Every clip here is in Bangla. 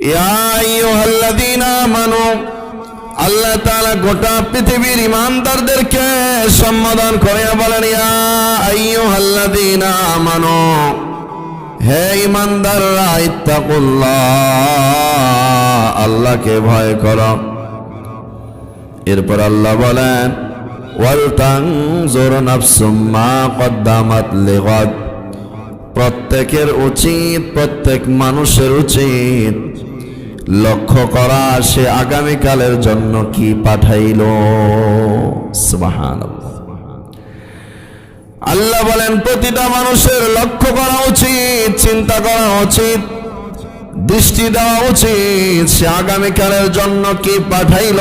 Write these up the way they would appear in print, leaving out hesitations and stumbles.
ইয়া আইয়ুহাল্লাযীনা আমানু, আল্লাহ তাআলা গোটা পৃথিবীর ঈমানদারদেরকে সম্বোধন করে বলেন, ইয়া আইয়ুহাল্লাযীনা আমানু, হে ঈমানদাররা, ইত্তাকুল্লাহ, আল্লাহকে ভয় করো। এরপর আল্লাহ বলেন, ওয়াল তানজুর নাফসুম মা কদ্দামাত লিগাদ, প্রত্যেকের উচিত, প্রত্যেক মানুষের উচিত লক্ষ্য করা সে আগামীকালের জন্য কি পাঠাইল। সুবহানাল্লাহ। আল্লাহ বলেন প্রতিটা মানুষের লক্ষ্য করা উচিত, চিন্তা করা উচিত, দৃষ্টি দেওয়া উচিত সে আগামীকালের জন্য কি পাঠাইল।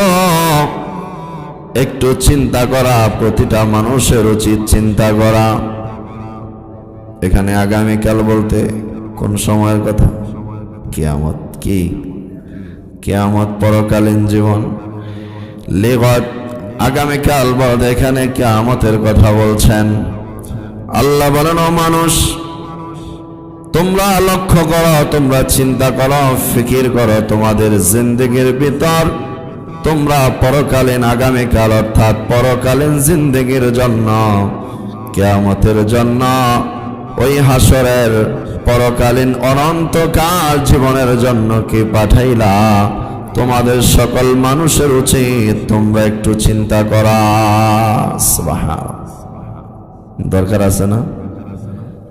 একটু চিন্তা করা প্রতিটা মানুষের উচিত, চিন্তা করা। এখানে আগামীকাল বলতে কোন সময়ের কথা? কিয়ামত। কি কিয়ামত? পরকালীন জীবন। লিগাদ, আগামীকাল বলতে এখানে কিয়ামতের কথা বলছেন। আল্লাহ বলেন, ও মানুষ, তোমরা লক্ষ্য করো, তোমরা চিন্তা করো, ফিকির করো, তোমাদের জিন্দেগির ভিতর তোমরা পরকালীন আগামীকাল অর্থাৎ পরকালীন জিন্দেগির জন্য, কিয়ামতের জন্য, ওই হাসরের পরকালীন অনন্তকাল জীবনের জন্য কি পাঠাইলা। তোমাদের সকল মানুষের উচিত তোমরা একটু চিন্তা করা। সুবহানাল্লাহ। দরকার আছে না?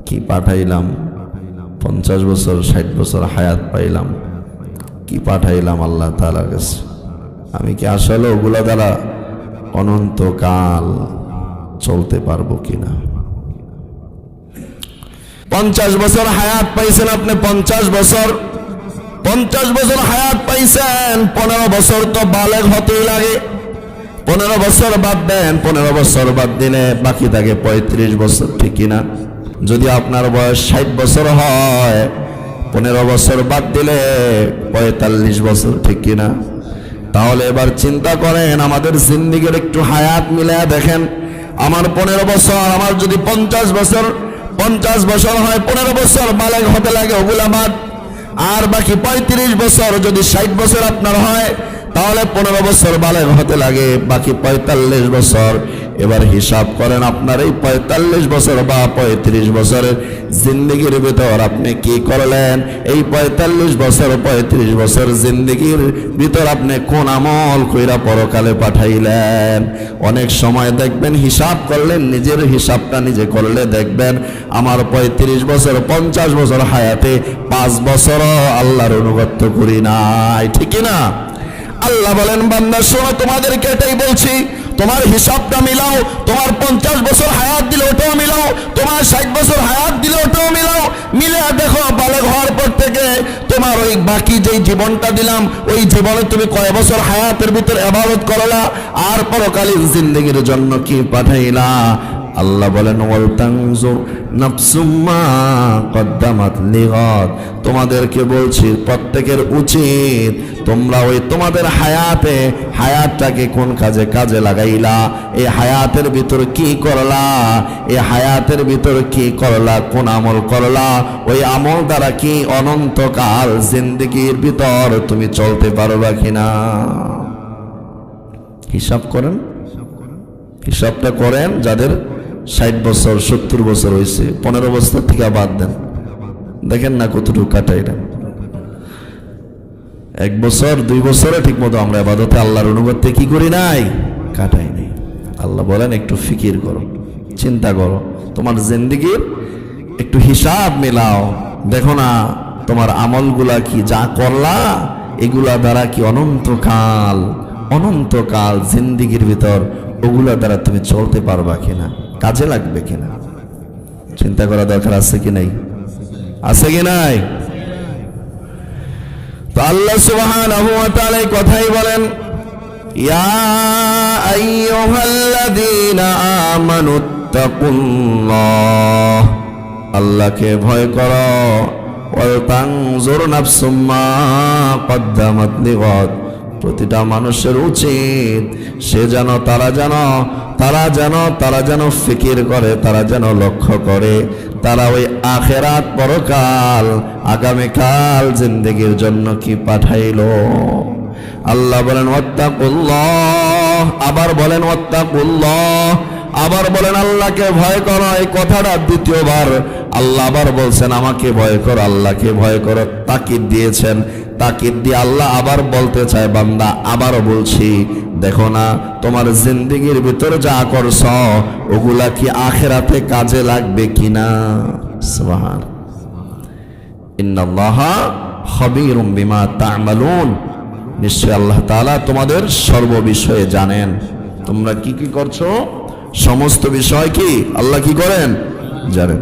কি পাঠাইলাম? 50 বছর 60 বছর হায়াত পাইলাম, কি পাঠাইলাম আল্লাহ তাআলার কাছে? আমি কি আসলে ওগুলা দ্বারা অনন্তকাল চলতে পারবো কিনা? 50 বছর হায়াত পাইছেন আপনি, 50 বছর হায়াত পাইছেন, 15 বছর তো বালেগ হতেই লাগে। 15 বছর বাদ দেন, 15 বছর বাদ দিলে বাকি থাকে 35 বছর, ঠিক কিনা? যদি আপনার বয়স 60 বছর হয়, 15 বছর বাদ দিলে 45 বছর, ঠিক কিনা? তাহলে এবার চিন্তা করেন, আমাদের জিন্দেগির একটু হায়াত মিলায়া দেখেন। আমার 15 বছর, আমার যদি 50 বছর হয়, 15 বছর বালেগ হতে লাগে ওগুলা বাদ, আর বাকি 35 বছর যদি 60 বছর আপনার হয়, তাহলে 15 বছর বালেগ হতে লাগে, বাকি 45 বছর। এবার হিসাব করেন, আপনার এই 45 বছর বা 35 বছরের জিন্দেগির ভিতর আপনি কি করলেন? এই 45 বছর জিন্দেগির ভিতর আপনি কোন আমল কইরা পরকালে পাঠাইলেন? অনেক সময় দেখবেন হিসাব করলেন, নিজের হিসাবটা নিজে করলে দেখবেন আমার 35 বছর 50 বছর হায়াতে 5 বছরও আল্লাহর অনুগত্য করি নাই, ঠিক না? আল্লাহ বলেন, বান্দা শোনো, তোমাদেরকে এটাই বলছি, তোমার হিসাবটা মিলাও। তোমার 50 বছর হায়াত দিলে ওটাও মিলাও, তোমার 60 বছর হায়াত দিলে ওটাও মিলাও। মিলে দেখো বালেগ হওয়ার পর থেকে তোমার ওই বাকি যেই জীবনটা দিলাম, ওই জীবনে তুমি কয় বছর হায়াতের ভিতর ইবাদত করলা, আর পরকালীন জিন্দেগির জন্য কি পাঠাইলা। আল্লাহ বলেন, ওয়াল তানজুর নাফসুম মা কদ্দামাত লিগাদ, তোমাদেরকে বলছি প্রত্যেকের উচিত তোমরা ওই তোমাদের হায়াতটাকে কোন কাজে লাগাইলা, এই হায়াতের ভিতর কি করলা, এই হায়াতের ভিতর কি করলা, কোন আমল করলা, ওই আমল দ্বারা কি অনন্তকাল জিন্দেগির ভিতর তুমি চলতে পারবা কিনা। হিসাবটা করেন যাদের 60 বছর 70 বছর হয়েছে, 15 বছর থেকে বাদ দেন, দেখেন না কতটুকু কাটাইলেন। 1 বছর 2 বছরে ঠিক মতো আমরা ইবাদতে আল্লাহর অনুগত্যে কি করি নাই, কাটাই নাই। আল্লাহ বলেন একটু ফিকির করো, চিন্তা করো, তোমার জিন্দেগির একটু হিসাব মিলাও, দেখো না তোমার আমলগুলা কি, যা করলা এগুলা দ্বারা কি অনন্তকাল জিন্দেগির ভিতর ওগুলা দ্বারা তুমি চলতে পারবা কিনা, কাজে লাগবে কিনা। চিন্তা করা দরকার আছে কি নাই? আছে কি নাই? তো আল্লাহ সুবহানাহু ওয়া তাআলা কথাই বলেন, ইয়া আইয়ুহাল্লাযীনা আমানুত্তাকুল্লাহ, আল্লাহকে ভয় করো। ওয়াল তানজুর নাফসুম মা কদ্দামাত লিগাদ, প্রতিটা মানুষের উচিত সে যেন তারা যেন ফিকির করে, তারা যেন লক্ষ্য করে, তারা ওই আখেরাত পরকাল আগামীকাল জিন্দেগির জন্য কি পাঠাইলো। আল্লাহ বলেন ওয়াত্তাকুল্লাহ, আবার বলেন ওয়াত্তাকুল্লাহ, আবার বলেন আল্লাহকে ভয় করো। এই কথাটা দ্বিতীয়বার আল্লাহ আবার বলছেন আমাকে ভয় করো, আল্লাহকে ভয় করো, তাকিদ দিয়েছেন। তাকিদ দিয়ে আল্লাহ আবার বলতে চায় বান্দা আবারও বলছি, দেখো না তোমার জিন্দেগির ভিতর যা করছ ওগুলা কি আখিরাতে কাজে লাগবে কিনা। সুবহান, ইন্নাল্লাহা খাবীরুম বিমা তা'মালুন, নিশ্চয় আল্লাহ তাআলা তোমাদের সর্ব বিষয়ে জানেন। তোমরা কি কি করছো সমস্ত বিষয় কি আল্লাহ কি করেন জানেন।